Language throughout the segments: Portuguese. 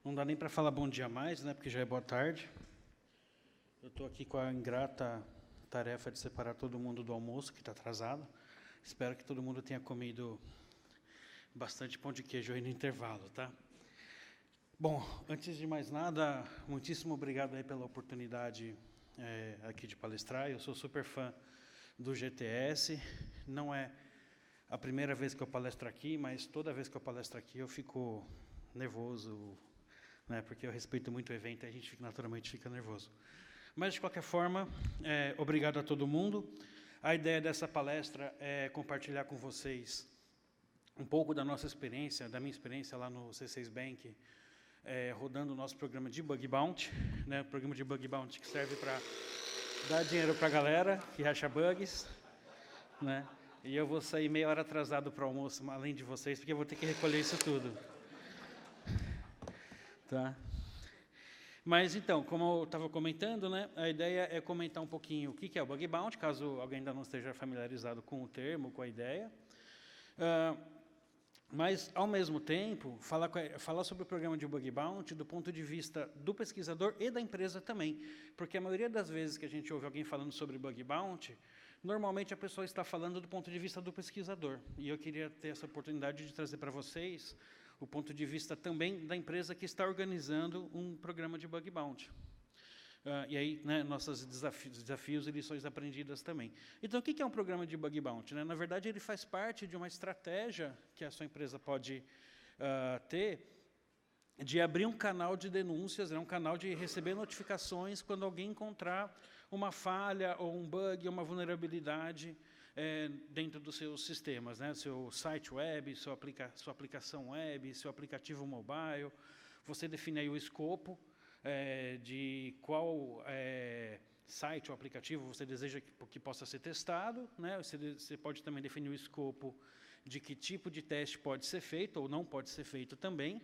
Não dá nem para falar bom dia mais, né? Porque já é boa tarde. Eu estou aqui com a ingrata tarefa de separar todo mundo do almoço, que está atrasado. Espero que todo mundo tenha comido bastante pão de queijo aí no intervalo, tá? Bom, antes de mais nada, muitíssimo obrigado aí pela oportunidade aqui de palestrar. Eu sou super fã do GTS. Não é a primeira vez que eu palestro aqui, mas toda vez que eu palestro aqui eu fico nervoso, né, porque eu respeito muito o evento e a gente naturalmente fica nervoso. Mas, de qualquer forma, obrigado a todo mundo. A ideia dessa palestra é compartilhar com vocês um pouco da nossa experiência, da minha experiência lá no C6 Bank, rodando o nosso programa de Bug Bounty, né, o programa de Bug Bounty que serve para dar dinheiro para a galera que acha bugs, né, e eu vou sair meia hora atrasado para o almoço, além de vocês, porque eu vou ter que recolher isso tudo. Tá? Mas, então, como eu estava comentando, né, a ideia é comentar um pouquinho o que é o Bug Bounty, caso alguém ainda não esteja familiarizado com o termo, com a ideia. Mas, ao mesmo tempo, falar sobre o programa de Bug Bounty do ponto de vista do pesquisador e da empresa também. Porque a maioria das vezes que a gente ouve alguém falando sobre Bug Bounty, normalmente a pessoa está falando do ponto de vista do pesquisador. E eu queria ter essa oportunidade de trazer para vocês o ponto de vista também da empresa que está organizando um programa de Bug Bounty. E aí, né, nossos desafios e lições aprendidas também. Então, o que é um programa de Bug Bounty? Né? Na verdade, ele faz parte de uma estratégia que a sua empresa pode ter de abrir um canal de denúncias, né, um canal de receber notificações quando alguém encontrar uma falha ou um bug ou uma vulnerabilidade dentro dos seus sistemas, né? Seu site web, sua aplicação web, seu aplicativo mobile. Você define aí o escopo de qual site ou aplicativo você deseja que possa ser testado, né? Você pode também definir o escopo de que tipo de teste pode ser feito ou não pode ser feito também.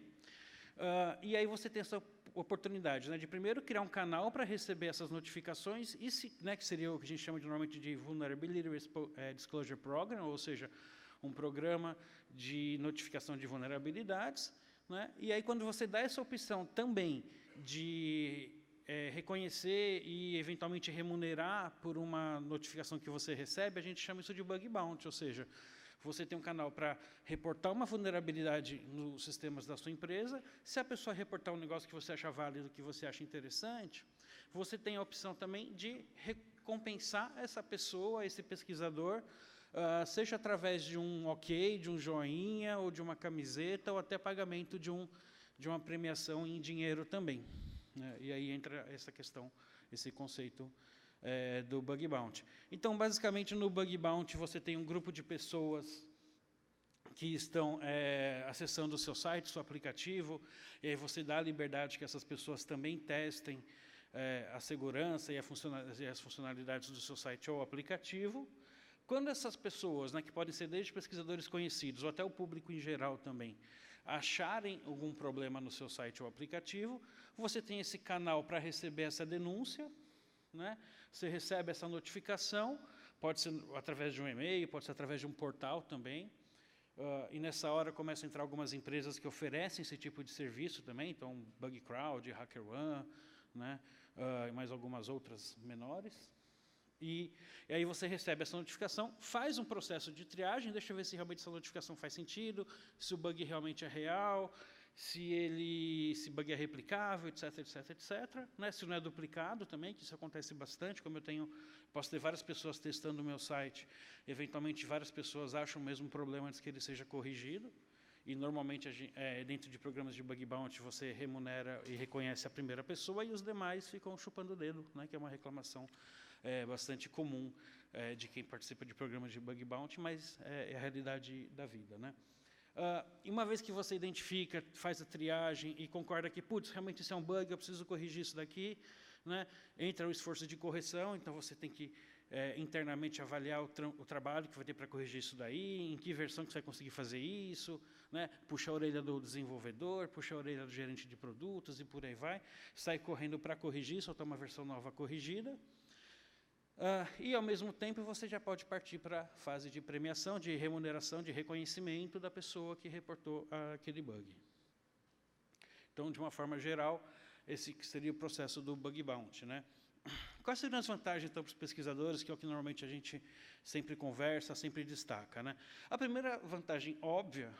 E aí você tem essa oportunidade, né, de primeiro criar um canal para receber essas notificações, né, que seria o que a gente chama normalmente de Vulnerability Disclosure Program, ou seja, um programa de notificação de vulnerabilidades. Né, e aí, quando você dá essa opção também de reconhecer e, eventualmente, remunerar por uma notificação que você recebe, a gente chama isso de Bug Bounty, ou seja, você tem um canal para reportar uma vulnerabilidade nos sistemas da sua empresa. Se a pessoa reportar um negócio que você acha válido, que você acha interessante, você tem a opção também de recompensar essa pessoa, esse pesquisador, seja através de um ok, de um joinha, ou de uma camiseta, ou até pagamento de uma premiação em dinheiro também. Né? E aí entra essa questão, esse conceito do Bug Bounty. Então, basicamente, no Bug Bounty, você tem um grupo de pessoas que estão acessando o seu site, seu aplicativo, e aí você dá a liberdade que essas pessoas também testem a segurança e as funcionalidades do seu site ou aplicativo. Quando essas pessoas, né, que podem ser desde pesquisadores conhecidos ou até o público em geral também, acharem algum problema no seu site ou aplicativo, você tem esse canal para receber essa denúncia, né? Você recebe essa notificação, pode ser através de um e-mail, pode ser através de um portal também. E nessa hora começam a entrar algumas empresas que oferecem esse tipo de serviço também, então BugCrowd, HackerOne, né? E mais algumas outras menores. E aí você recebe essa notificação, faz um processo de triagem, deixa eu ver se realmente essa notificação faz sentido, se o bug realmente é real, se bug é replicável, etc, etc, etc. Né? Se não é duplicado também, que isso acontece bastante, como posso ter várias pessoas testando o meu site, eventualmente várias pessoas acham o mesmo problema antes que ele seja corrigido, e normalmente dentro de programas de Bug Bounty você remunera e reconhece a primeira pessoa e os demais ficam chupando o dedo, né? Que é uma reclamação bastante comum de quem participa de programas de Bug Bounty, mas é a realidade da vida, né? E uma vez que você identifica, faz a triagem e concorda que, putz, realmente isso é um bug, eu preciso corrigir isso daqui, né? Entra o esforço de correção, então você tem que internamente avaliar o trabalho que vai ter para corrigir isso daí, em que versão que você vai conseguir fazer isso, né? Puxa a orelha do desenvolvedor, puxa a orelha do gerente de produtos e por aí vai, sai correndo para corrigir, soltar uma versão nova corrigida. E, ao mesmo tempo, você já pode partir para a fase de premiação, de remuneração, de reconhecimento da pessoa que reportou aquele bug. Então, de uma forma geral, esse que seria o processo do bug bounty, né? Quais seriam as vantagens, então, para os pesquisadores, que é o que normalmente a gente sempre conversa, sempre destaca, né? A primeira vantagem óbvia,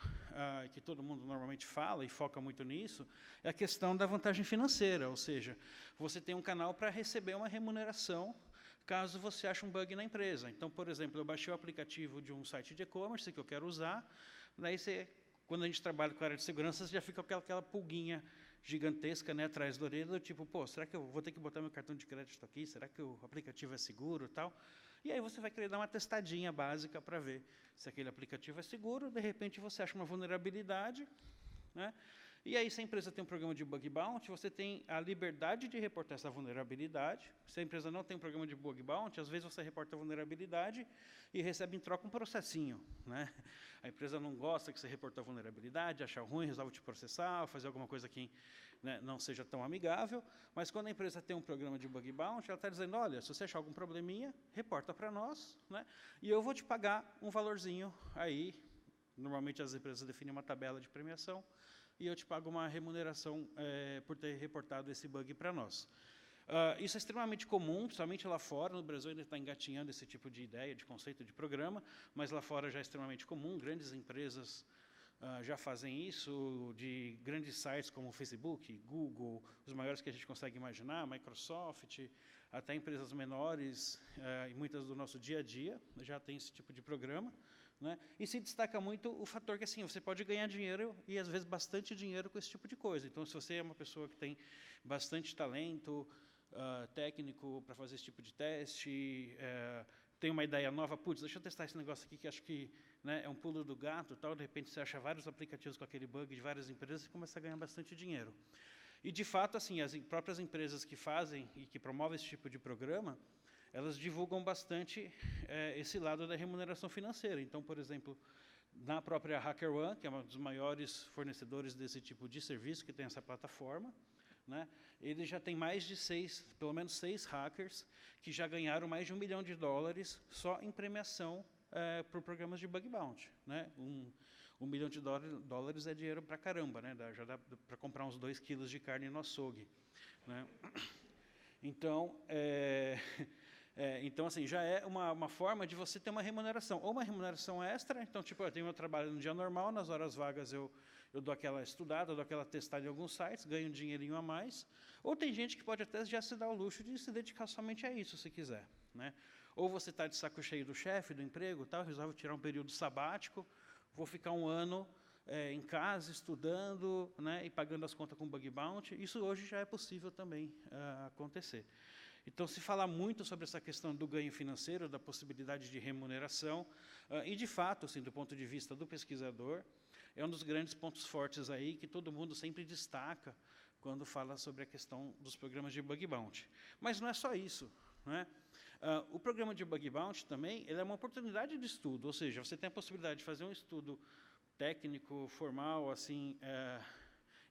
que todo mundo normalmente fala e foca muito nisso, é a questão da vantagem financeira, ou seja, você tem um canal para receber uma remuneração caso você ache um bug na empresa. Então, por exemplo, eu baixei o aplicativo de um site de e-commerce que eu quero usar, daí quando a gente trabalha com a área de segurança, você já fica com aquela pulguinha gigantesca, né, atrás da orelha, do tipo, pô, será que eu vou ter que botar meu cartão de crédito aqui? Será que o aplicativo é seguro e tal? E aí você vai querer dar uma testadinha básica para ver se aquele aplicativo é seguro, de repente você acha uma vulnerabilidade, né? E aí, se a empresa tem um programa de bug bounty, você tem a liberdade de reportar essa vulnerabilidade. Se a empresa não tem um programa de bug bounty, às vezes você reporta a vulnerabilidade e recebe em troca um processinho, né? A empresa não gosta que você reportou a vulnerabilidade, acha ruim, resolve te processar, fazer alguma coisa que, né, não seja tão amigável. Mas quando a empresa tem um programa de bug bounty, ela está dizendo, olha, se você achar algum probleminha, reporta para nós, né? E eu vou te pagar um valorzinho aí. Normalmente as empresas definem uma tabela de premiação, e eu te pago uma remuneração por ter reportado esse bug para nós. Isso é extremamente comum, principalmente lá fora. No Brasil ainda está engatinhando esse tipo de ideia, de conceito de programa, mas lá fora já é extremamente comum. Grandes empresas já fazem isso, de grandes sites como Facebook, Google, os maiores que a gente consegue imaginar, Microsoft, até empresas menores, e muitas do nosso dia a dia, já tem esse tipo de programa. Né? E se destaca muito o fator que assim, você pode ganhar dinheiro, e às vezes bastante dinheiro, com esse tipo de coisa. Então, se você é uma pessoa que tem bastante talento técnico para fazer esse tipo de teste, tem uma ideia nova, putz, deixa eu testar esse negócio aqui, que acho que, né, é um pulo do gato, tal. De repente você acha vários aplicativos com aquele bug de várias empresas e começa a ganhar bastante dinheiro. E, de fato, assim, as próprias empresas que fazem e que promovem esse tipo de programa, elas divulgam bastante esse lado da remuneração financeira. Então, por exemplo, na própria HackerOne, que é um dos maiores fornecedores desse tipo de serviço, que tem essa plataforma, né, ele já tem mais de pelo menos 6 hackers que já ganharam mais de $1 milhão só em premiação por programas de bug bounty, né? $1 milhão é dinheiro pra caramba, né? Já dá para comprar uns 2 quilos de carne no açougue, né? Então, então, assim, já é uma forma de você ter uma remuneração, ou uma remuneração extra. Então, tipo, eu tenho meu trabalho no dia normal, nas horas vagas eu dou aquela estudada, eu dou aquela testada em alguns sites, ganho um dinheirinho a mais. Ou tem gente que pode até já se dar o luxo de se dedicar somente a isso, se quiser, né? Ou você está de saco cheio do chefe, do emprego, tal, resolve tirar um período sabático, vou ficar um ano em casa, estudando, né, e pagando as contas com bug bounty. Isso hoje já é possível também acontecer. Então, se fala muito sobre essa questão do ganho financeiro, da possibilidade de remuneração, e, de fato, assim, do ponto de vista do pesquisador, é um dos grandes pontos fortes aí que todo mundo sempre destaca quando fala sobre a questão dos programas de bug bounty. Mas não é só isso, né? O programa de bug bounty também, ele é uma oportunidade de estudo, ou seja, você tem a possibilidade de fazer um estudo técnico, formal, assim,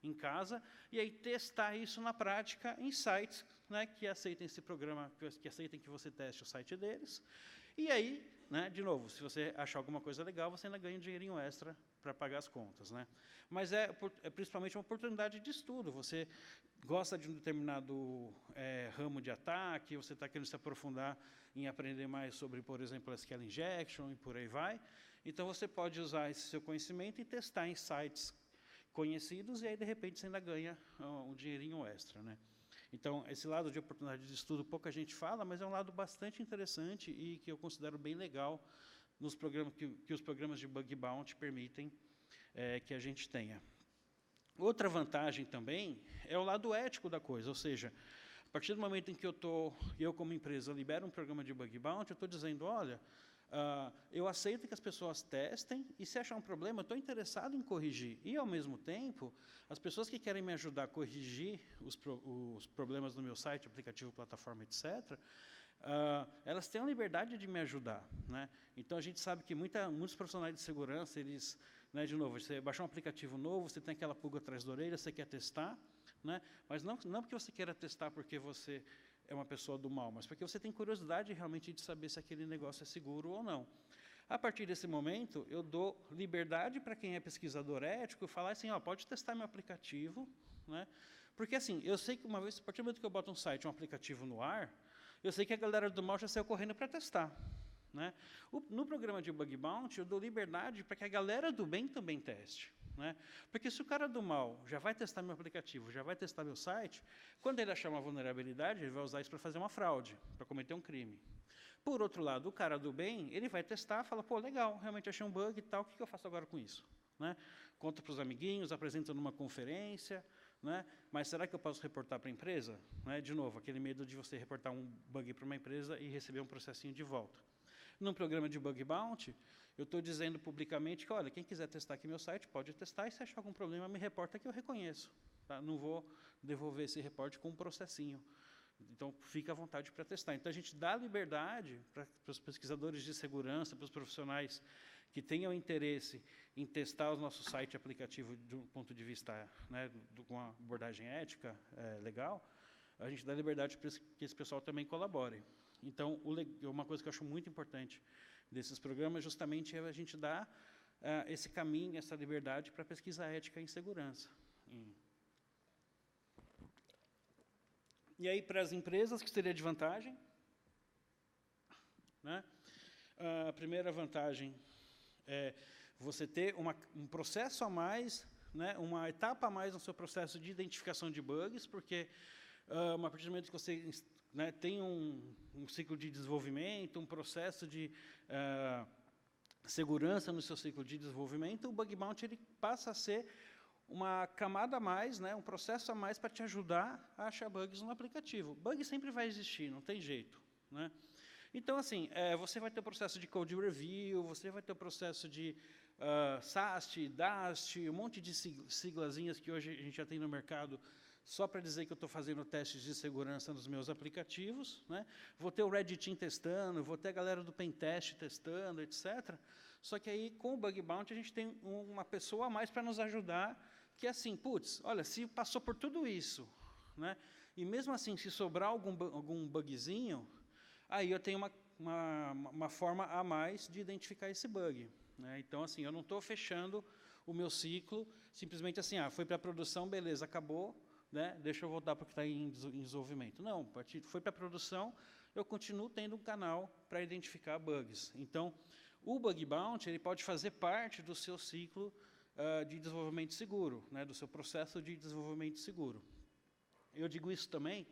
em casa, e aí testar isso na prática em sites, né, que aceitem esse programa, que aceitem que você teste o site deles. E aí, né, de novo, se você achar alguma coisa legal, você ainda ganha um dinheirinho extra para pagar as contas, né? Mas é principalmente uma oportunidade de estudo. Você gosta de um determinado ramo de ataque, você está querendo se aprofundar em aprender mais sobre, por exemplo, SQL Injection e por aí vai. Então, você pode usar esse seu conhecimento e testar em sites conhecidos, e aí, de repente, você ainda ganha um dinheirinho extra, né? Então, esse lado de oportunidade de estudo pouca gente fala, mas é um lado bastante interessante e que eu considero bem legal nos programas que os programas de bug bounty permitem que a gente tenha. Outra vantagem também é o lado ético da coisa, ou seja, a partir do momento em que eu como empresa libero um programa de bug bounty, eu estou dizendo, olha, eu aceito que as pessoas testem, e se achar um problema, eu estou interessado em corrigir. E, ao mesmo tempo, as pessoas que querem me ajudar a corrigir os problemas no meu site, aplicativo, plataforma, etc., elas têm a liberdade de me ajudar, né? Então, a gente sabe que muitos profissionais de segurança, eles, né, de novo, você baixar um aplicativo novo, você tem aquela pulga atrás da orelha, você quer testar, né? Mas não porque você queira testar porque você é uma pessoa do mal, mas porque você tem curiosidade realmente de saber se aquele negócio é seguro ou não. A partir desse momento, eu dou liberdade para quem é pesquisador ético falar assim, pode testar meu aplicativo, né? Porque, assim, eu sei que uma vez, a partir do momento que eu boto um site, um aplicativo no ar, eu sei que a galera do mal já saiu correndo para testar, né? No programa de Bug Bounty, eu dou liberdade para que a galera do bem também teste, né? Porque se o cara do mal já vai testar meu aplicativo, já vai testar meu site, quando ele achar uma vulnerabilidade, ele vai usar isso para fazer uma fraude, para cometer um crime. Por outro lado, o cara do bem, ele vai testar, fala, pô, legal, realmente achei um bug e tal, o que eu faço agora com isso? Né? Conta para os amiguinhos, apresenta numa conferência, né? Mas será que eu posso reportar para a empresa? Né? De novo, aquele medo de você reportar um bug para uma empresa e receber um processinho de volta. Num programa de Bug Bounty, eu estou dizendo publicamente que, olha, quem quiser testar aqui meu site, pode testar, e se achar algum problema, me reporta que eu reconheço. Tá? Não vou devolver esse reporte com um processinho. Então, fica à vontade para testar. Então, a gente dá liberdade para os pesquisadores de segurança, para os profissionais que tenham interesse em testar o nosso site aplicativo de um ponto de vista, né, com uma abordagem ética, legal, a gente dá liberdade para que esse pessoal também colabore. Então, uma coisa que eu acho muito importante desses programas justamente é a gente dar esse caminho, essa liberdade para pesquisa ética em segurança. E aí, para as empresas, que seria de vantagem? Né? A primeira vantagem é você ter um processo a mais, né, uma etapa a mais no seu processo de identificação de bugs, porque a partir do momento que você, né, tem um ciclo de desenvolvimento, um processo de segurança no seu ciclo de desenvolvimento, o Bug Bounty ele passa a ser uma camada a mais, né, um processo a mais para te ajudar a achar bugs no aplicativo. Bug sempre vai existir, não tem jeito, né? Então, assim, você vai ter o processo de code review, você vai ter o processo de SAST, DAST, um monte de siglazinhas que hoje a gente já tem no mercado só para dizer que eu estou fazendo testes de segurança nos meus aplicativos, né? Vou ter o Red Team testando, vou ter a galera do Pentest testando, etc. Só que aí, com o Bug Bounty, a gente tem uma pessoa a mais para nos ajudar, que é assim, putz, olha, se passou por tudo isso, né? E mesmo assim, se sobrar algum bugzinho, aí eu tenho uma forma a mais de identificar esse bug, né? Então, assim, eu não estou fechando o meu ciclo, simplesmente assim, foi para a produção, beleza, acabou, né? Deixa eu voltar para o que está em desenvolvimento. Não, foi para a produção, eu continuo tendo um canal para identificar bugs. Então, o Bug Bounty ele pode fazer parte do seu ciclo de desenvolvimento seguro, né? Do seu processo de desenvolvimento seguro. Eu digo isso também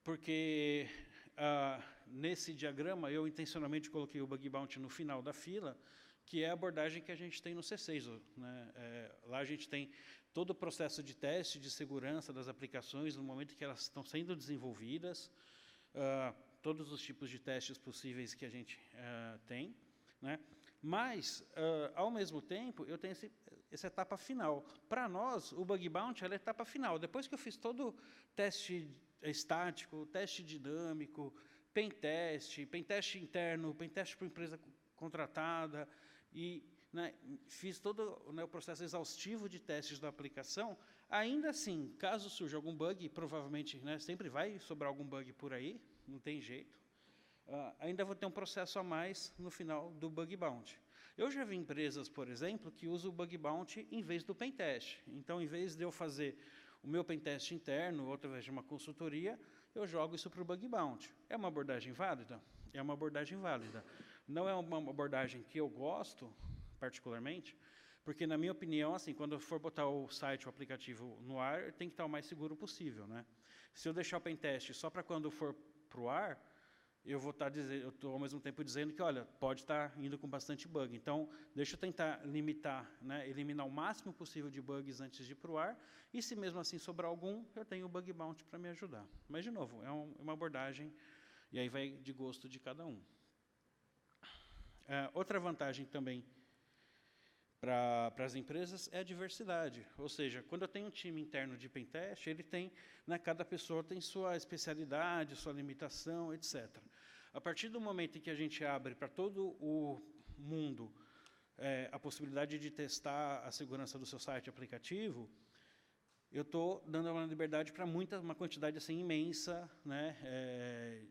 porque nesse diagrama eu intencionalmente coloquei o Bug Bounty no final da fila, que é a abordagem que a gente tem no C6. Né? Lá a gente tem todo o processo de teste de segurança das aplicações no momento que elas estão sendo desenvolvidas, todos os tipos de testes possíveis que a gente tem, né? Mas, ao mesmo tempo, eu tenho essa etapa final. Para nós, o Bug Bounty é a etapa final. Depois que eu fiz todo o teste estático, teste dinâmico, pentest interno, pentest para empresa contratada, e, né, fiz todo, né, o processo exaustivo de testes da aplicação, ainda assim, caso surja algum bug, provavelmente, né, sempre vai sobrar algum bug por aí, não tem jeito, ainda vou ter um processo a mais no final do Bug Bounty. Eu já vi empresas, por exemplo, que usam o Bug Bounty em vez do pentest. Então, em vez de eu fazer o meu pentest interno, ou através de uma consultoria, eu jogo isso para o Bug Bounty. É uma abordagem válida? É uma abordagem válida. Não é uma abordagem que eu gosto, particularmente, porque, na minha opinião, assim, quando eu for botar o site, o aplicativo no ar, tem que estar o mais seguro possível, né? Se eu deixar o pentest só para quando for para o ar, eu estou ao mesmo tempo dizendo que, olha, pode estar indo com bastante bug. Então, deixa eu tentar limitar, né, eliminar o máximo possível de bugs antes de ir para o ar, e se mesmo assim sobrar algum, eu tenho o Bug Bounty para me ajudar. Mas, de novo, é uma abordagem, e aí vai de gosto de cada um. Outra vantagem também para as empresas é a diversidade. Ou seja, quando eu tenho um time interno de pentest, ele tem, né, cada pessoa tem sua especialidade, sua limitação, etc. A partir do momento em que a gente abre para todo o mundo a possibilidade de testar a segurança do seu site aplicativo, eu estou dando uma liberdade para uma quantidade assim imensa, né,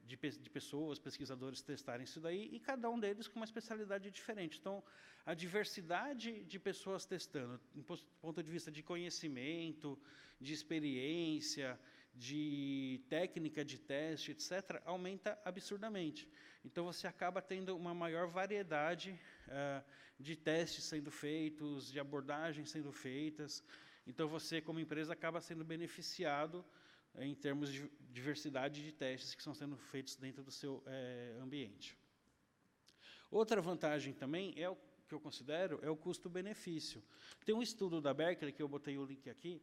de pessoas, pesquisadores testarem isso daí, e cada um deles com uma especialidade diferente. Então, a diversidade de pessoas testando, do ponto de vista de conhecimento, de experiência, de técnica de teste, etc., aumenta absurdamente. Então, você acaba tendo uma maior variedade de testes sendo feitos, de abordagens sendo feitas. Então, você, como empresa, acaba sendo beneficiado em termos de diversidade de testes que estão sendo feitos dentro do seu ambiente. Outra vantagem também, o que eu considero, é o custo-benefício. Tem um estudo da Berkeley, que eu botei o link aqui,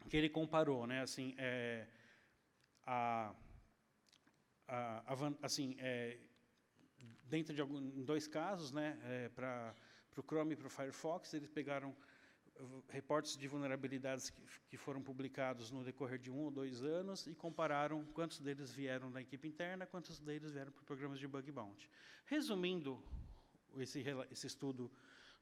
que ele comparou, né, assim, dentro de em 2 casos, né, para o Chrome e para o Firefox, eles pegaram reportes de vulnerabilidades que foram publicados no decorrer de 1 ou 2 anos e compararam quantos deles vieram da equipe interna, quantos deles vieram por programas de bug bounty. Resumindo esse estudo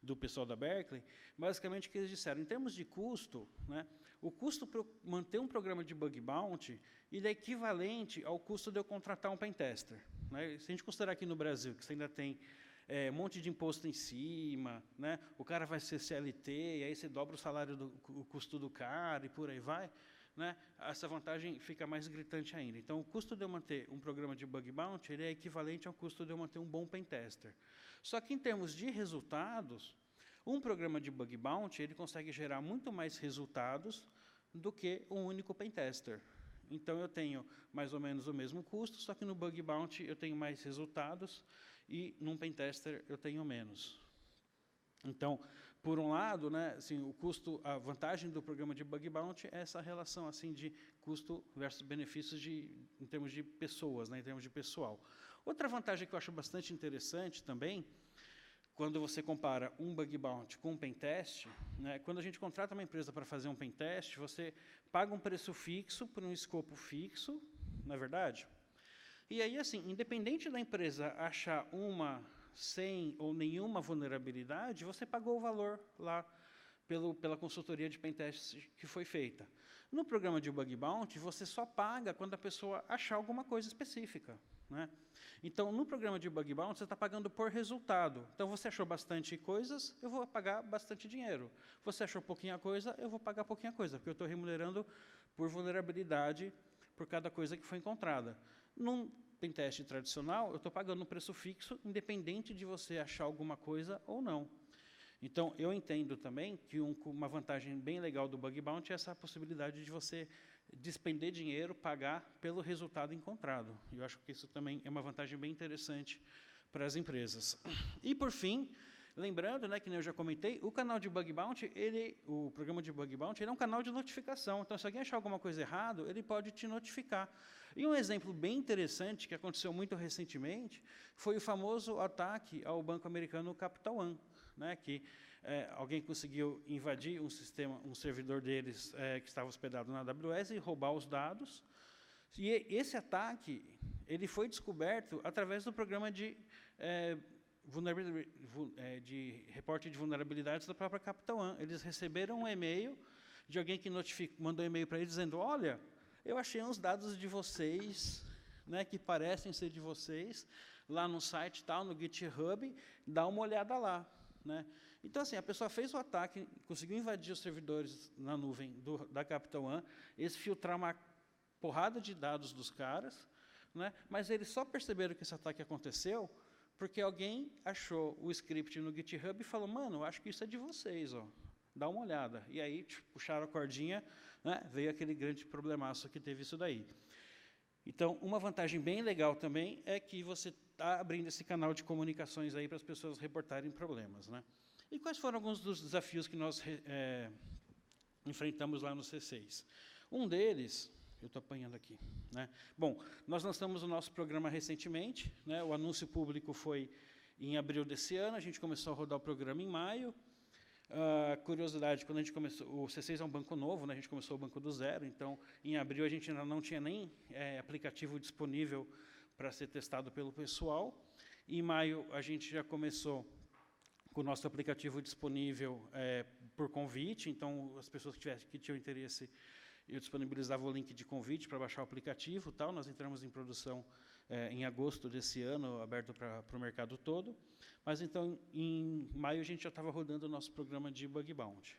do pessoal da Berkeley, basicamente o que eles disseram, em termos de custo, né, o custo para manter um programa de bug bounty ele é equivalente ao custo de eu contratar um pentester. Né? Se a gente considerar aqui no Brasil, que você ainda tem um monte de imposto em cima, né? O cara vai ser CLT, e aí você dobra o salário, o custo do cara, e por aí vai, né? Essa vantagem fica mais gritante ainda. Então, o custo de eu manter um programa de bug bounty ele é equivalente ao custo de eu manter um bom pentester. Só que, em termos de resultados, um programa de bug bounty ele consegue gerar muito mais resultados do que um único pentester. Então, eu tenho mais ou menos o mesmo custo, só que no bug bounty eu tenho mais resultados, e num pentester eu tenho menos. Então, por um lado, né, assim, o custo, a vantagem do programa de bug bounty é essa relação assim de custo versus benefícios em termos de pessoas, né, em termos de pessoal. Outra vantagem que eu acho bastante interessante também, quando você compara um bug bounty com um pentest, né, quando a gente contrata uma empresa para fazer um pentest, você paga um preço fixo por um escopo fixo, não é verdade? E aí, assim, independente da empresa achar uma, sem ou nenhuma vulnerabilidade, você pagou o valor lá pela consultoria de pentest que foi feita. No programa de bug bounty, você só paga quando a pessoa achar alguma coisa específica. Né? Então, no programa de bug bounty, você está pagando por resultado. Então, você achou bastante coisas, eu vou pagar bastante dinheiro. Você achou pouquinha coisa, eu vou pagar pouquinha coisa, porque eu estou remunerando por vulnerabilidade por cada coisa que foi encontrada. Num pentest tradicional, eu estou pagando um preço fixo, independente de você achar alguma coisa ou não. Então, eu entendo também que uma vantagem bem legal do bug bounty é essa possibilidade de você despender dinheiro, pagar pelo resultado encontrado. E eu acho que isso também é uma vantagem bem interessante para as empresas. E, por fim, lembrando, né, que eu já comentei, o canal de bug bounty, o programa de bug bounty, ele é um canal de notificação. Então, se alguém achar alguma coisa errada, ele pode te notificar. E um exemplo bem interessante, que aconteceu muito recentemente, foi o famoso ataque ao banco americano Capital One, né, que alguém conseguiu invadir um servidor deles que estava hospedado na AWS e roubar os dados. E esse ataque ele foi descoberto através do programa de reporte de vulnerabilidades da própria Capital One. Eles receberam um e-mail de alguém que mandou um e-mail para eles dizendo, olha, eu achei uns dados de vocês, né, que parecem ser de vocês, lá no site tal, no GitHub, dá uma olhada lá. Né? Então, assim, a pessoa fez o ataque, conseguiu invadir os servidores na nuvem da Capital One, eles filtraram uma porrada de dados dos caras, né, mas eles só perceberam que esse ataque aconteceu porque alguém achou o script no GitHub e falou, mano, acho que isso é de vocês, ó. Dá uma olhada. E aí, puxaram a cordinha, né, veio aquele grande problemaço que teve isso daí. Então, uma vantagem bem legal também é que você está abrindo esse canal de comunicações aí para as pessoas reportarem problemas. Né? E quais foram alguns dos desafios que nós enfrentamos lá no C6? Um deles, eu estou apanhando aqui. Né? Bom, nós lançamos o nosso programa recentemente, né? O anúncio público foi em abril desse ano, a gente começou a rodar o programa em maio. Curiosidade, quando a gente começou, o C6 é um banco novo, né, a gente começou o banco do zero, então, em abril, a gente ainda não tinha nem aplicativo disponível para ser testado pelo pessoal. Em maio, a gente já começou com o nosso aplicativo disponível por convite, então as pessoas que tinham interesse, eu disponibilizava o link de convite para baixar o aplicativo, tal. Nós entramos em produção em agosto desse ano, aberto para o mercado todo, mas então em maio a gente já estava rodando o nosso programa de bug bounty.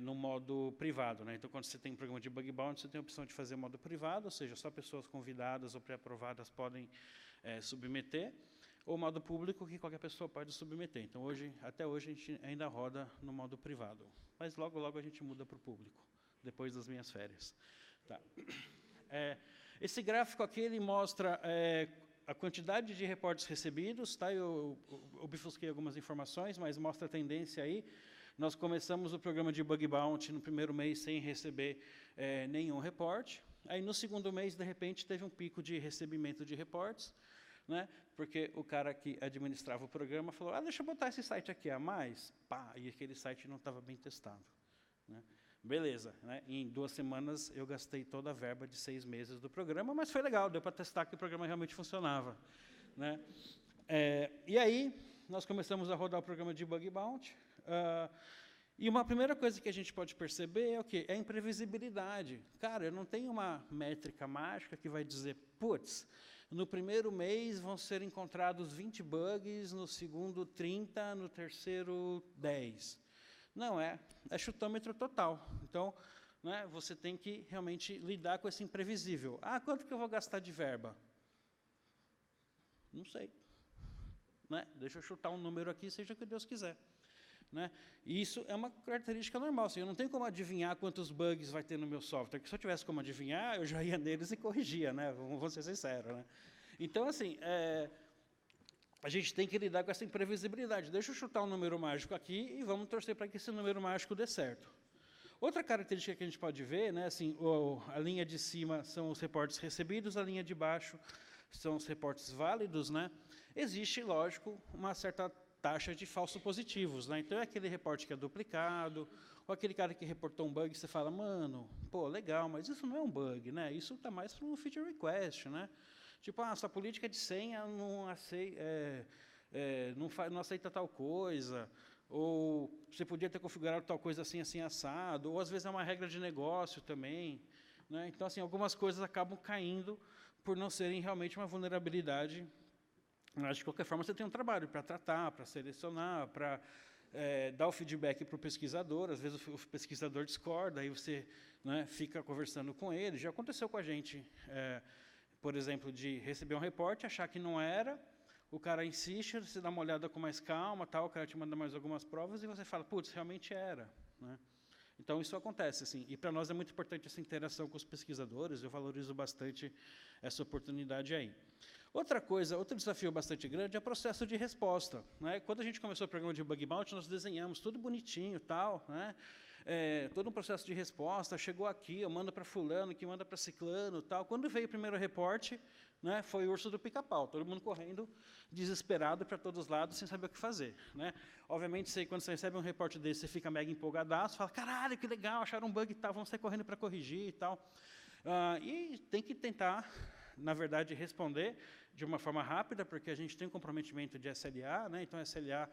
No modo privado, né? Então, quando você tem um programa de bug bounty, você tem a opção de fazer modo privado, ou seja, só pessoas convidadas ou pré-aprovadas podem submeter, ou modo público, que qualquer pessoa pode submeter. Então, até hoje, a gente ainda roda no modo privado, mas logo, logo a gente muda para o público, depois das minhas férias. Tá. Esse gráfico aqui ele mostra a quantidade de reportes recebidos, tá? Eu obfusquei algumas informações, mas mostra a tendência aí. Nós começamos o programa de bug bounty no primeiro mês sem receber nenhum reporte. Aí, no segundo mês, de repente, teve um pico de recebimento de reportes, né? Porque o cara que administrava o programa falou, deixa eu botar esse site aqui a mais. Pá, e aquele site não estava bem testado, né? Beleza, né? Em 2 semanas, eu gastei toda a verba de 6 meses do programa, mas foi legal, deu para testar que o programa realmente funcionava, né? E aí, nós começamos a rodar o programa de bug bounty. E uma primeira coisa que a gente pode perceber é o quê? É a imprevisibilidade. Cara, eu não tenho uma métrica mágica que vai dizer, putz, no primeiro mês vão ser encontrados 20 bugs, no segundo 30, no terceiro 10. Não, é chutômetro total. Então, né, você tem que realmente lidar com esse imprevisível. Quanto que eu vou gastar de verba? Não sei. Né? Deixa eu chutar um número aqui, seja o que Deus quiser. Né? E isso é uma característica normal. Assim, eu não tenho como adivinhar quantos bugs vai ter no meu software. Porque se eu tivesse como adivinhar, eu já ia neles e corrigia, né? Vamos ser sinceros. Né? Então, assim, a gente tem que lidar com essa imprevisibilidade. Deixa eu chutar um número mágico aqui e vamos torcer para que esse número mágico dê certo. Outra característica que a gente pode ver, né, assim, a linha de cima são os reportes recebidos, a linha de baixo são os reportes válidos. Né? Existe, lógico, uma certa taxa de falsos positivos, né? Então, é aquele reporte que é duplicado, ou aquele cara que reportou um bug, você fala, mano, pô, legal, mas isso não é um bug, né? Isso está mais para um feature request, né? Tipo, sua política de senha não aceita tal coisa, ou você podia ter configurado tal coisa assim, assim, assado, ou às vezes é uma regra de negócio também, né? Então, assim, algumas coisas acabam caindo por não serem realmente uma vulnerabilidade. Mas, de qualquer forma, você tem um trabalho para tratar, para selecionar, para dar o feedback para o pesquisador. Às vezes, o pesquisador discorda, aí você, né, fica conversando com ele. Já aconteceu com a gente, por exemplo, de receber um reporte, achar que não era, o cara insiste, você dá uma olhada com mais calma, tal, o cara te manda mais algumas provas, e você fala, putz, realmente era. Né? Então, isso acontece, assim, e para nós é muito importante essa interação com os pesquisadores, eu valorizo bastante essa oportunidade aí. Outro desafio bastante grande é o processo de resposta. Né? Quando a gente começou o programa de bug bounty, nós desenhamos tudo bonitinho, tal, né? Todo um processo de resposta, chegou aqui, eu mando para fulano, que manda para ciclano, tal. Quando veio o primeiro reporte, né, foi o urso do pica-pau, todo mundo correndo, desesperado para todos os lados, sem saber o que fazer. Né? Obviamente, quando você recebe um reporte desse, você fica mega empolgadaço, fala, caralho, que legal, acharam um bug e tal, vamos sair correndo para corrigir e tal. E tem que tentar, na verdade, responder de uma forma rápida, porque a gente tem um comprometimento de SLA, né? Então, SLA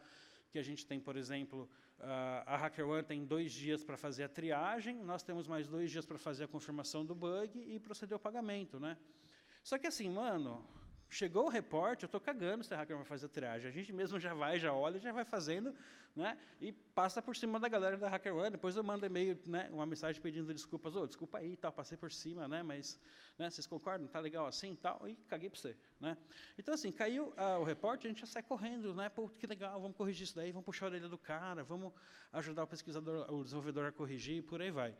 que a gente tem, por exemplo, a HackerOne tem 2 dias para fazer a triagem, nós temos mais 2 dias para fazer a confirmação do bug e proceder ao pagamento. Né? Só que assim, mano, chegou o reporte, eu estou cagando se a HackerOne vai fazer a triagem. A gente mesmo já olha, já vai fazendo, né? E passa por cima da galera da HackerOne. Depois eu mando e-mail, né, uma mensagem pedindo desculpas. Desculpa aí, tal, passei por cima, né? Mas, né, vocês concordam? Tá legal assim, tal? E caguei para você, né? Então, assim, caiu o reporte, a gente já sai correndo, né? Pô, que legal, vamos corrigir isso daí, vamos puxar a orelha do cara, vamos ajudar o pesquisador, o desenvolvedor a corrigir, e por aí vai.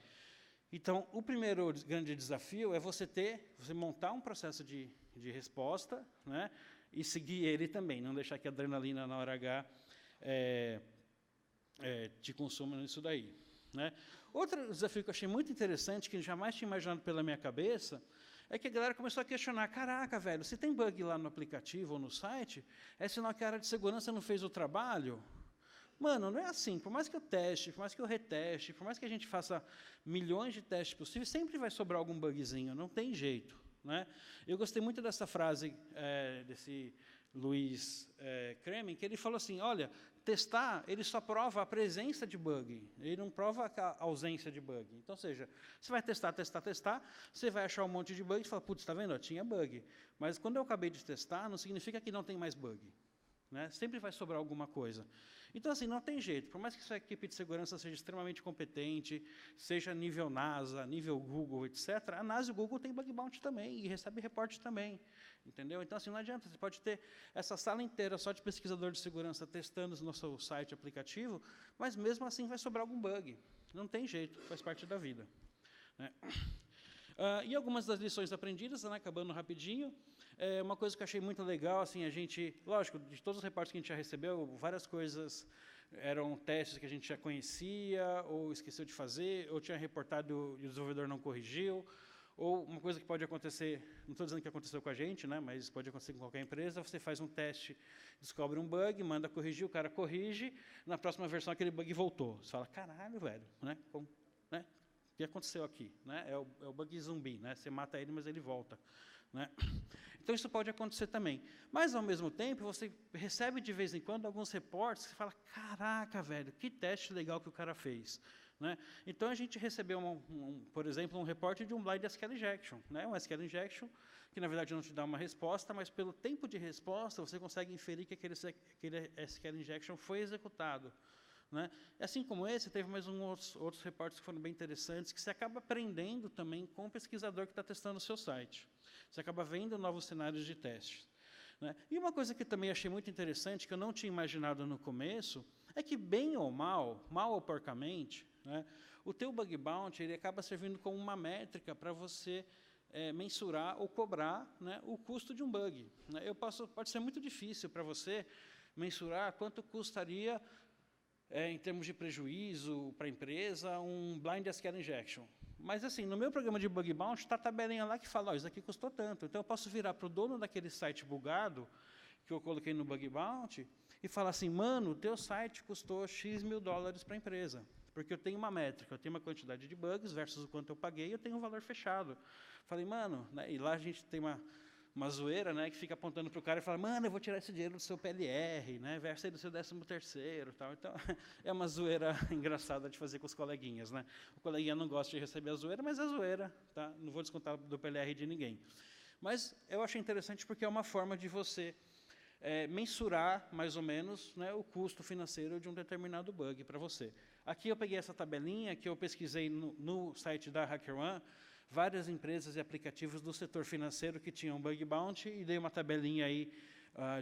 Então, o primeiro grande desafio é você montar um processo de resposta, né, e seguir ele também, não deixar que a adrenalina na hora H te consuma nisso daí. Né. Outro desafio que eu achei muito interessante, que jamais tinha imaginado pela minha cabeça, é que a galera começou a questionar, caraca, velho, se tem bug lá no aplicativo ou no site, é sinal que a área de segurança não fez o trabalho? Mano, não é assim. Por mais que eu teste, por mais que eu reteste, por mais que a gente faça milhões de testes possíveis, sempre vai sobrar algum bugzinho, não tem jeito. Né? Eu gostei muito dessa frase desse Luiz Kremen, que ele falou assim, olha, testar, ele só prova a presença de bug, ele não prova a ausência de bug. Então, ou seja, você vai testar, você vai achar um monte de bug e fala, putz, está vendo? Tinha bug. Mas quando eu acabei de testar, não significa que não tem mais bug. Né? Sempre vai sobrar alguma coisa. Então, assim, não tem jeito. Por mais que sua equipe de segurança seja extremamente competente, seja nível NASA, nível Google, etc., a NASA e o Google tem bug bounty também, e recebe reporte também. Entendeu? Então, assim, não adianta. Você pode ter essa sala inteira só de pesquisador de segurança testando no seu site aplicativo, mas mesmo assim vai sobrar algum bug. Não tem jeito, faz parte da vida. Né? E algumas das lições aprendidas, né, acabando rapidinho. Uma coisa que eu achei muito legal, assim, a gente, lógico, de todos os reportes que a gente já recebeu, várias coisas eram testes que a gente já conhecia, ou esqueceu de fazer, ou tinha reportado e o desenvolvedor não corrigiu, ou uma coisa que pode acontecer, não estou dizendo que aconteceu com a gente, né, mas pode acontecer com qualquer empresa, você faz um teste, descobre um bug, manda corrigir, o cara corrige, na próxima versão aquele bug voltou. Você fala, caralho, velho, né? Né? O que aconteceu aqui? Né? É o bug zumbi, né? Você mata ele, mas ele volta. Né? Então, isso pode acontecer também. Mas, ao mesmo tempo, você recebe, de vez em quando, alguns reportes que você fala, caraca, velho, que teste legal que o cara fez. Né? Então, a gente recebeu, por exemplo, um reporte de um blind SQL injection. Né? Um SQL injection que, na verdade, não te dá uma resposta, mas, pelo tempo de resposta, você consegue inferir que aquele SQL injection foi executado. Né? Assim como esse, teve mais outros reportes que foram bem interessantes, que você acaba aprendendo também com o pesquisador que está testando o seu site. Você acaba vendo novos cenários de teste. Né? E uma coisa que também achei muito interessante, que eu não tinha imaginado no começo, é que, bem ou mal ou porcamente, né, o teu bug bounty ele acaba servindo como uma métrica para você mensurar ou cobrar, né, o custo de um bug. Né? Pode ser muito difícil para você mensurar quanto custaria, em termos de prejuízo para a empresa, um blind SQL injection. Mas, assim, no meu programa de bug bounty, está a tabelinha lá que fala, isso aqui custou tanto. Então, eu posso virar para o dono daquele site bugado, que eu coloquei no bug bounty, e falar assim, mano, o teu site custou X mil dólares para a empresa. Porque eu tenho uma métrica, eu tenho uma quantidade de bugs versus o quanto eu paguei, eu tenho um valor fechado. Falei, mano, né, e lá a gente tem uma zoeira, né, que fica apontando para o cara e fala, mano, eu vou tirar esse dinheiro do seu PLR, né, versa aí do seu 13º, tal. Então, é uma zoeira engraçada de fazer com os coleguinhas, né. O coleguinha não gosta de receber a zoeira, mas é zoeira, tá? Não vou descontar do PLR de ninguém. Mas eu achei interessante porque é uma forma de você mensurar, mais ou menos, né, o custo financeiro de um determinado bug para você. Aqui eu peguei essa tabelinha que eu pesquisei no site da HackerOne, várias empresas e aplicativos do setor financeiro que tinham bug bounty, e dei uma tabelinha aí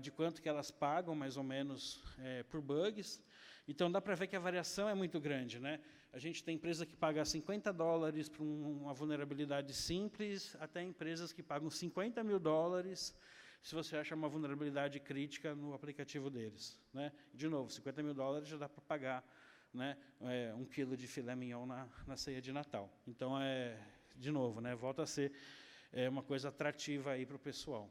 de quanto que elas pagam, mais ou menos, por bugs. Então, dá para ver que a variação é muito grande. Né? A gente tem empresa que paga $50 para uma vulnerabilidade simples, até empresas que pagam $50 mil se você acha uma vulnerabilidade crítica no aplicativo deles. Né? De novo, $50 mil já dá para pagar, né, 1 quilo de filé mignon na ceia de Natal. Então, de novo, né, volta a ser uma coisa atrativa aí para o pessoal.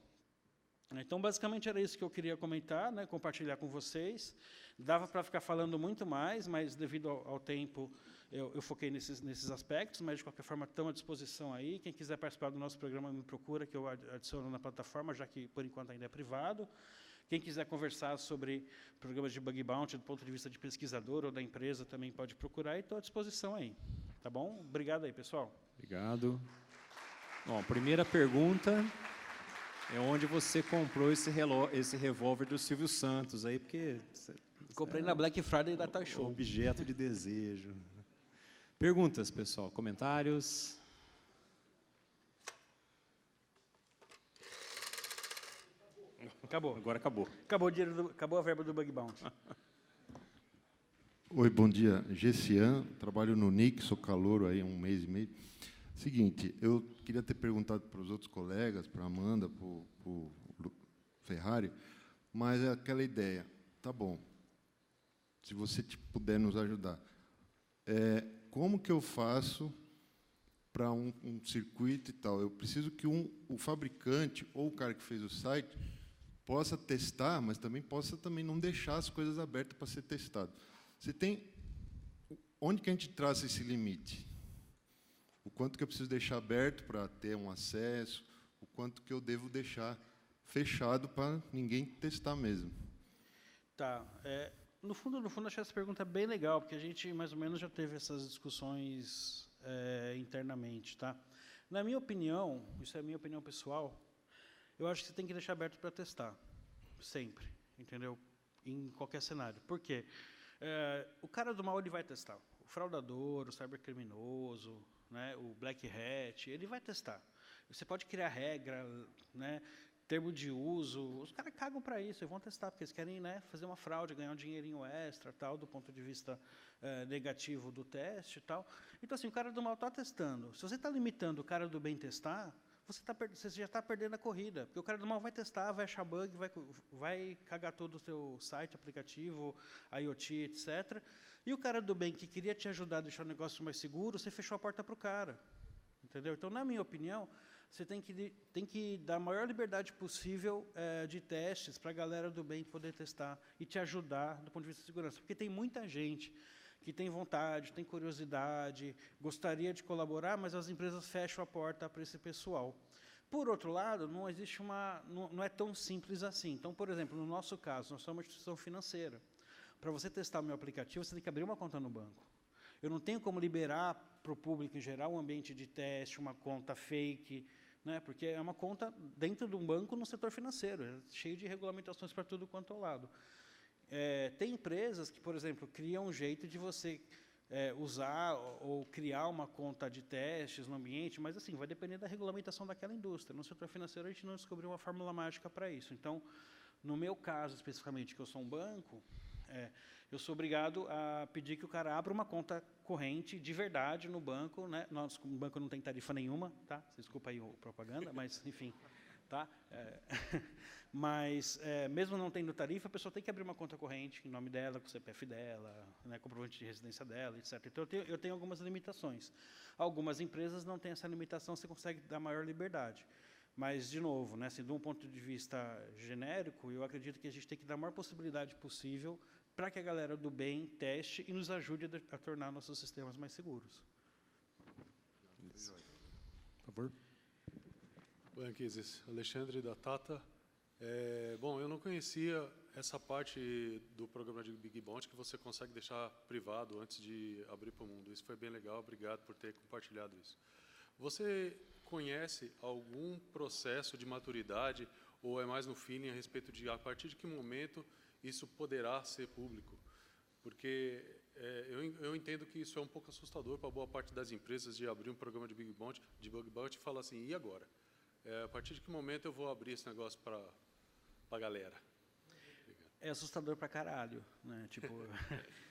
Então, basicamente, era isso que eu queria comentar, né, compartilhar com vocês. Dava para ficar falando muito mais, mas, devido ao tempo, eu foquei nesses aspectos, mas, de qualquer forma, estão à disposição aí. Quem quiser participar do nosso programa, me procura, que eu adiciono na plataforma, já que, por enquanto, ainda é privado. Quem quiser conversar sobre programas de bug bounty do ponto de vista de pesquisador ou da empresa, também pode procurar, e estou à disposição aí. Tá bom? Obrigado aí, pessoal. Obrigado. Bom, primeira pergunta é onde você comprou esse revólver do Silvio Santos aí, porque... Comprei na Black Friday da Toy Show. Objeto de desejo. Perguntas, pessoal? Comentários? Acabou. Agora acabou. Acabou a verba do bug bounty. Oi, bom dia. Gessian, trabalho no NIC, sou calouro aí há 1 mês e meio. Seguinte, eu queria ter perguntado para os outros colegas, para a Amanda, para o Ferrari, mas é aquela ideia. Tá bom, se você puder nos ajudar. Como que eu faço para um circuito e tal? Eu preciso que o fabricante ou o cara que fez o site possa testar, mas também possa não deixar as coisas abertas para ser testado. Você tem... Onde que a gente traça esse limite? O quanto que eu preciso deixar aberto para ter um acesso, o quanto que eu devo deixar fechado para ninguém testar mesmo. Tá. no fundo, achei essa pergunta bem legal, porque a gente, mais ou menos, já teve essas discussões internamente. Tá? Na minha opinião, isso é a minha opinião pessoal, eu acho que você tem que deixar aberto para testar, sempre, entendeu? Em qualquer cenário. Por quê? O cara do mal ele vai testar. O fraudador, o cybercriminoso, né, o black hat, ele vai testar. Você pode criar regra, né, termo de uso, os caras cagam para isso, eles vão testar, porque eles querem, né, fazer uma fraude, ganhar um dinheirinho extra, tal, do ponto de vista negativo do teste e tal. Então, assim, o cara do mal está testando. Se você está limitando o cara do bem testar, você já está perdendo a corrida, porque o cara do mal vai testar, vai achar bug, vai cagar todo o seu site, aplicativo, IoT, etc. E o cara do bem que queria te ajudar a deixar o negócio mais seguro, você fechou a porta para o cara. Entendeu? Então, na minha opinião, você tem que dar a maior liberdade possível de testes para a galera do bem poder testar e te ajudar do ponto de vista de segurança. Porque tem muita gente que tem vontade, tem curiosidade, gostaria de colaborar, mas as empresas fecham a porta para esse pessoal. Por outro lado, não é tão simples assim. Então, por exemplo, no nosso caso, nós somos uma instituição financeira. Para você testar o meu aplicativo, você tem que abrir uma conta no banco. Eu não tenho como liberar para o público em geral um ambiente de teste, uma conta fake, né, porque é uma conta dentro de um banco no setor financeiro, cheio de regulamentações para tudo quanto é lado. Tem empresas que, por exemplo, criam um jeito de você usar ou criar uma conta de testes no ambiente, mas assim, vai depender da regulamentação daquela indústria. No setor financeiro, a gente não descobriu uma fórmula mágica para isso. Então, no meu caso, especificamente, que eu sou um banco, eu sou obrigado a pedir que o cara abra uma conta corrente de verdade no banco. Né? Nosso banco não tem tarifa nenhuma, tá? Desculpa aí a propaganda, mas, enfim. Tá? Mas, mesmo não tendo tarifa, a pessoa tem que abrir uma conta corrente em nome dela, com o CPF dela, né, comprovante de residência dela, etc. Então, eu tenho algumas limitações. Algumas empresas não têm essa limitação, você consegue dar maior liberdade. Mas, de novo, né, assim, de um ponto de vista genérico, eu acredito que a gente tem que dar a maior possibilidade possível para que a galera do bem teste e nos ajude a tornar nossos sistemas mais seguros. Por favor. Oi, Anquises. Alexandre da Tata. Bom, eu não conhecia essa parte do programa de Bug Bounty que você consegue deixar privado antes de abrir para o mundo. Isso foi bem legal, obrigado por ter compartilhado isso. Você conhece algum processo de maturidade ou é mais no feeling a respeito de a partir de que momento isso poderá ser público? Porque eu entendo que isso é um pouco assustador para boa parte das empresas de abrir um programa de Bug Bounty e falar assim, e agora? A partir de que momento eu vou abrir esse negócio para a galera? Obrigado. É assustador pra caralho, né? Tipo,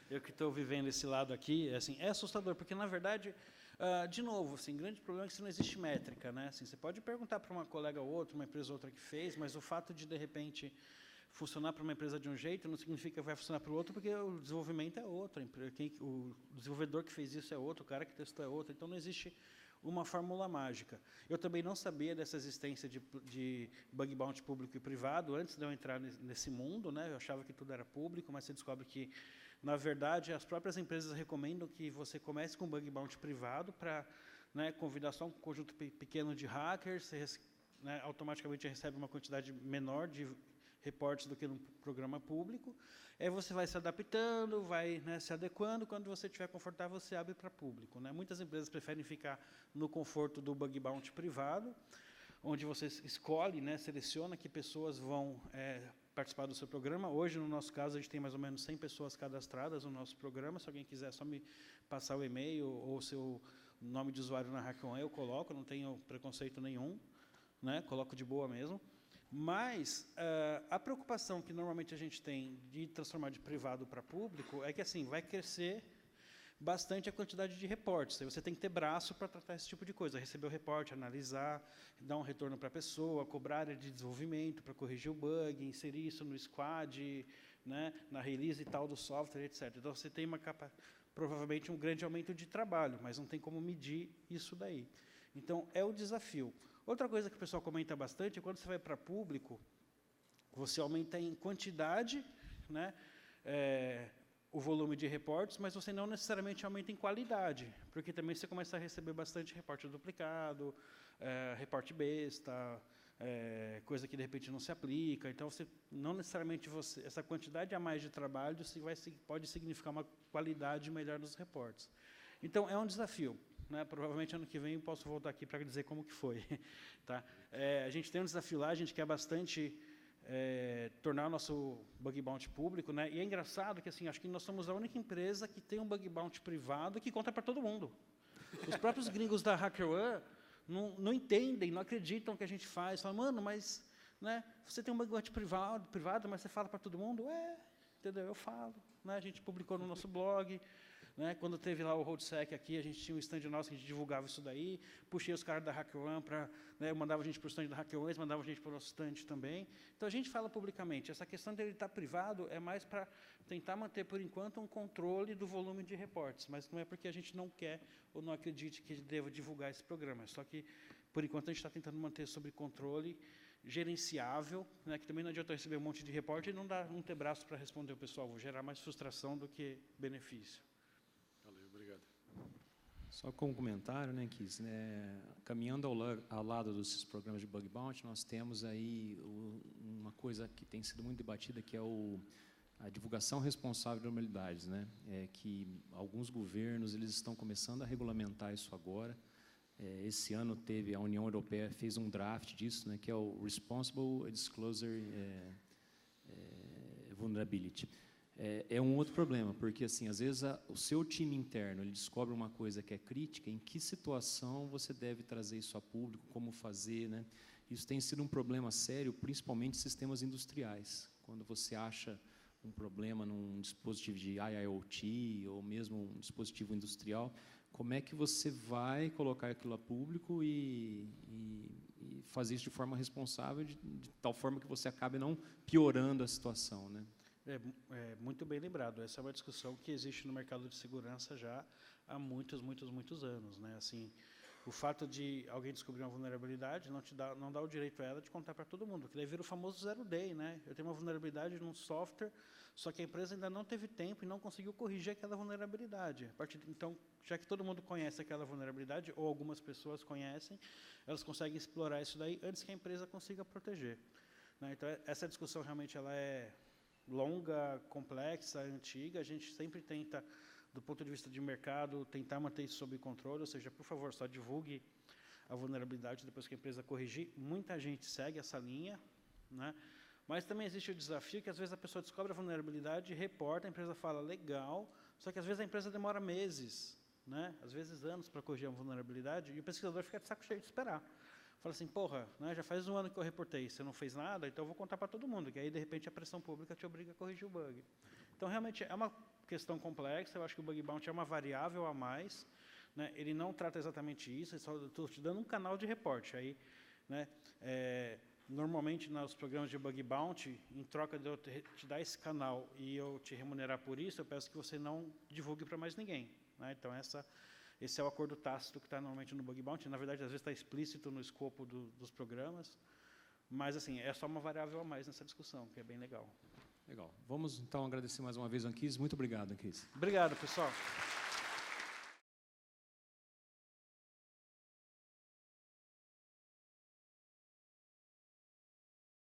eu que estou vivendo esse lado aqui, assim, é assustador, porque, na verdade, de novo, assim, o grande problema é que não existe métrica, né? Assim, você pode perguntar para uma colega ou outra, uma empresa ou outra que fez, mas o fato de repente, funcionar para uma empresa de um jeito não significa que vai funcionar para o outro, porque o desenvolvimento é outro, o desenvolvedor que fez isso é outro, o cara que testou é outro, então não existe uma fórmula mágica. Eu também não sabia dessa existência de bug bounty público e privado antes de eu entrar nesse mundo, né? Eu achava que tudo era público, mas você descobre que, na verdade, as próprias empresas recomendam que você comece com bug bounty privado para, né, convidar só um conjunto pequeno de hackers, você, né, automaticamente recebe uma quantidade menor de reportes do que no programa público. Aí você vai se adaptando, vai, né, se adequando. Quando você estiver confortável, você abre para público. Né? Muitas empresas preferem ficar no conforto do bug bounty privado, onde você escolhe, né, seleciona que pessoas vão participar do seu programa. Hoje, no nosso caso, a gente tem mais ou menos 100 pessoas cadastradas no nosso programa. Se alguém quiser só me passar o e-mail ou o seu nome de usuário na HackerOne, eu coloco, não tenho preconceito nenhum, né? Coloco de boa mesmo. Mas a preocupação que normalmente a gente tem de transformar de privado para público é que assim vai crescer bastante a quantidade de reportes. Aí você tem que ter braço para tratar esse tipo de coisa, receber o reporte, analisar, dar um retorno para a pessoa, cobrar área de desenvolvimento para corrigir o bug, inserir isso no squad, né, na release e tal do software, etc. Então você tem provavelmente um grande aumento de trabalho, mas não tem como medir isso daí. Então é o desafio. Outra coisa que o pessoal comenta bastante é quando você vai para público, você aumenta em quantidade, né, o volume de reportes, mas você não necessariamente aumenta em qualidade, porque também você começa a receber bastante reporte duplicado, reporte besta, coisa que de repente não se aplica. Então, não necessariamente essa quantidade a mais de trabalho pode significar uma qualidade melhor dos reportes. Então, é um desafio. Né? Provavelmente, ano que vem, eu posso voltar aqui para dizer como que foi. Tá? A gente tem um desafio lá, a gente quer bastante tornar o nosso bug bounty público. Né? E é engraçado que, assim, acho que nós somos a única empresa que tem um bug bounty privado que conta para todo mundo. Os próprios gringos da HackerOne não entendem, não acreditam que a gente faz. Falam, mano, mas né, você tem um bug bounty privado, mas você fala para todo mundo? Entendeu? Eu falo. Né? A gente publicou no nosso blog. Né? Quando teve lá o RoadSec aqui, a gente tinha um stand nosso que a gente divulgava isso daí. Puxei os caras da HackerOne para... Né, eu mandava a gente para o stand da HackerOne, eles mandavam a gente para o nosso stand também. Então, a gente fala publicamente. Essa questão dele estar privado é mais para tentar manter, por enquanto, um controle do volume de reportes. Mas não é porque a gente não quer ou não acredite que deva divulgar esse programa. Só que, por enquanto, a gente está tentando manter sob controle, gerenciável, né, que também não adianta eu receber um monte de reporte e não ter braço para responder o pessoal. Vou gerar mais frustração do que benefício. Só como comentário, né, Kiss, caminhando ao lado desses programas de bug bounty, nós temos aí uma coisa que tem sido muito debatida, que é a divulgação responsável de vulnerabilidades, né, que alguns governos eles estão começando a regulamentar isso agora. Esse ano a União Europeia fez um draft disso, né, que é o Responsible Disclosure Vulnerability. É um outro problema, porque assim, às vezes o seu time interno ele descobre uma coisa que é crítica, em que situação você deve trazer isso a público, como fazer, né? Isso tem sido um problema sério, principalmente em sistemas industriais. Quando você acha um problema num dispositivo de IIoT ou mesmo um dispositivo industrial, como é que você vai colocar aquilo a público e fazer isso de forma responsável, de tal forma que você acabe não piorando a situação, né? Muito bem lembrado. Essa é uma discussão que existe no mercado de segurança já há muitos anos. Né? Assim, o fato de alguém descobrir uma vulnerabilidade não dá o direito a ela de contar para todo mundo, que daí vira o famoso zero day. Né? Eu tenho uma vulnerabilidade num software, só que a empresa ainda não teve tempo e não conseguiu corrigir aquela vulnerabilidade. Então, já que todo mundo conhece aquela vulnerabilidade, ou algumas pessoas conhecem, elas conseguem explorar isso daí antes que a empresa consiga proteger. Né? Então, essa discussão realmente ela é longa, complexa, antiga. A gente sempre tenta, do ponto de vista de mercado, tentar manter isso sob controle, ou seja, por favor, só divulgue a vulnerabilidade depois que a empresa corrigir. Muita gente segue essa linha, né? Mas também existe o desafio que às vezes a pessoa descobre a vulnerabilidade, reporta, a empresa fala legal, só que às vezes a empresa demora meses, né? Às vezes anos para corrigir a vulnerabilidade, e o pesquisador fica de saco cheio de esperar. Fala assim, porra, né, já faz 1 ano que eu reportei, você não fez nada, então eu vou contar para todo mundo, que aí, de repente, a pressão pública te obriga a corrigir o bug. Então, realmente, é uma questão complexa, eu acho que o bug bounty é uma variável a mais, né, ele não trata exatamente isso, eu estou te dando um canal de reporte. Aí, né, normalmente, nos programas de bug bounty, em troca de eu te dar esse canal e eu te remunerar por isso, eu peço que você não divulgue para mais ninguém. Né, então, esse é o acordo tácito que está normalmente no bug bounty. Na verdade, às vezes está explícito no escopo dos programas, mas assim é só uma variável a mais nessa discussão, que é bem legal. Legal. Vamos então agradecer mais uma vez ao Anquis. Muito obrigado, Anquis. Obrigado, pessoal.